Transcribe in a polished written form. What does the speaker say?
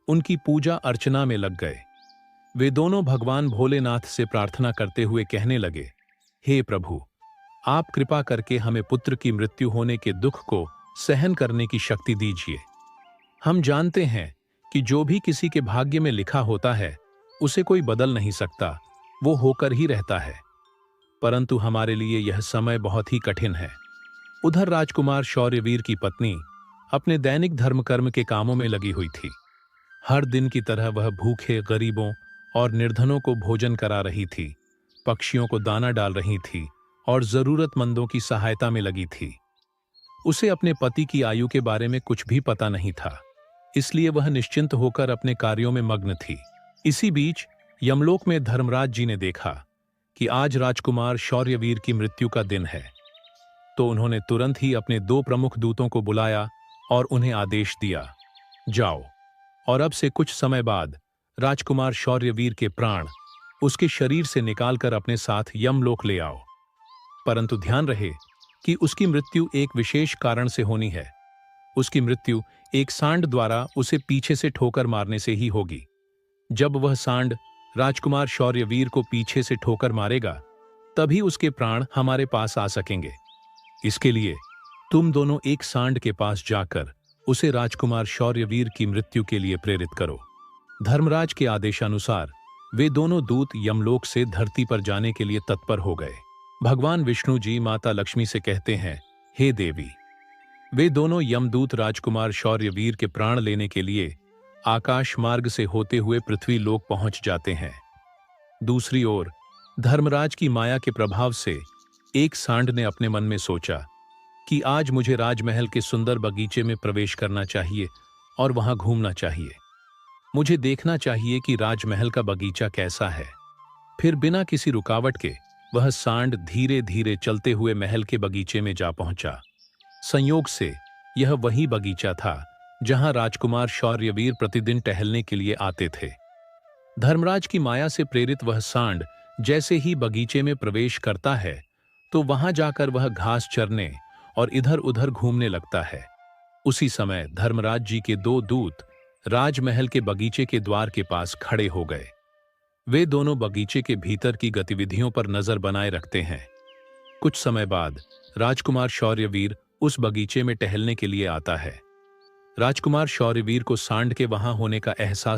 उनकी पूजा अर्चना में लग गए। वे दोनों भगवान भोलेनाथ से प्रार्थना करते हुए कहने लगे, हे प्रभु, आप कृपा करके हमें पुत्र की मृत्यु होने के दुख को सहन करने की शक्ति दीजिए। हम जानते हैं कि जो भी किसी के भाग्य में लिखा होता है उसे कोई बदल नहीं सकता, वो होकर ही रहता है। परंतु हमारे लिए यह समय बहुत ही कठिन है। उधर राजकुमार शौर्यवीर की पत्नी अपने दैनिक धर्म कर्म के कामों में लगी हुई थी। हर दिन की तरह वह भूखे गरीबों और निर्धनों को भोजन करा रही थी, पक्षियों को दाना डाल रही थी और जरूरतमंदों की सहायता में लगी थी। उसे अपने पति की आयु के बारे में कुछ भी पता नहीं था, इसलिए वह निश्चिंत होकर अपने कार्यों में मग्न थी। इसी बीच यमलोक में धर्मराज जी ने देखा कि आज राजकुमार शौर्यवीर की मृत्यु का दिन है, तो उन्होंने तुरंत ही अपने 2 प्रमुख दूतों को बुलाया और उन्हें आदेश दिया, जाओ और अब से कुछ समय बाद राजकुमार शौर्यवीर के प्राण उसके शरीर से निकालकर अपने साथ यमलोक ले आओ। परंतु ध्यान रहे कि उसकी मृत्यु एक विशेष कारण से होनी है। उसकी मृत्यु एक सांड द्वारा उसे पीछे से ठोकर मारने से ही होगी। जब वह सांड राजकुमार शौर्यवीर को पीछे से ठोकर मारेगा, तभी उसके प्राण हमारे पास आ सकेंगे। इसके लिए तुम दोनों एक सांड के पास जाकर उसे राजकुमार शौर्यवीर की मृत्यु के लिए प्रेरित करो। धर्मराज के आदेशानुसार वे दोनों दूत यमलोक से धरती पर जाने के लिए तत्पर हो गए। भगवान विष्णु जी माता लक्ष्मी से कहते हैं, हे देवी। वे दोनों यमदूत राजकुमार शौर्यवीर के प्राण लेने के लिए आकाश मार्ग से होते हुए पृथ्वी लोक पहुंच जाते हैं। दूसरी ओर धर्मराज की माया के प्रभाव से एक सांड ने अपने मन में सोचा कि आज मुझे राजमहल के सुंदर बगीचे में प्रवेश करना चाहिए और वहां घूमना चाहिए। मुझे देखना चाहिए कि राजमहल का बगीचा कैसा है। फिर बिना किसी रुकावट के वह सांड धीरे धीरे चलते हुए महल के बगीचे में जा पहुंचा। संयोग से यह वही बगीचा था जहां राजकुमार शौर्यवीर प्रतिदिन टहलने के लिए आते थे। धर्मराज की माया से प्रेरित वह सांड जैसे ही बगीचे में प्रवेश करता है, तो वहां जाकर वह घास चरने और इधर उधर घूमने लगता है। उसी समय धर्मराज जी के 2 दूत राजमहल के बगीचे के द्वार के पास खड़े हो गए। वे दोनों बगीचे के भीतर की गतिविधियों पर नजर बनाए रखते हैं। कुछ समय बाद राजकुमार शौर्यवीर उस बगीचे में टहलने के लिए आता है। राजकुमार शौर्यवीर को सांड के वहां होने का एहसास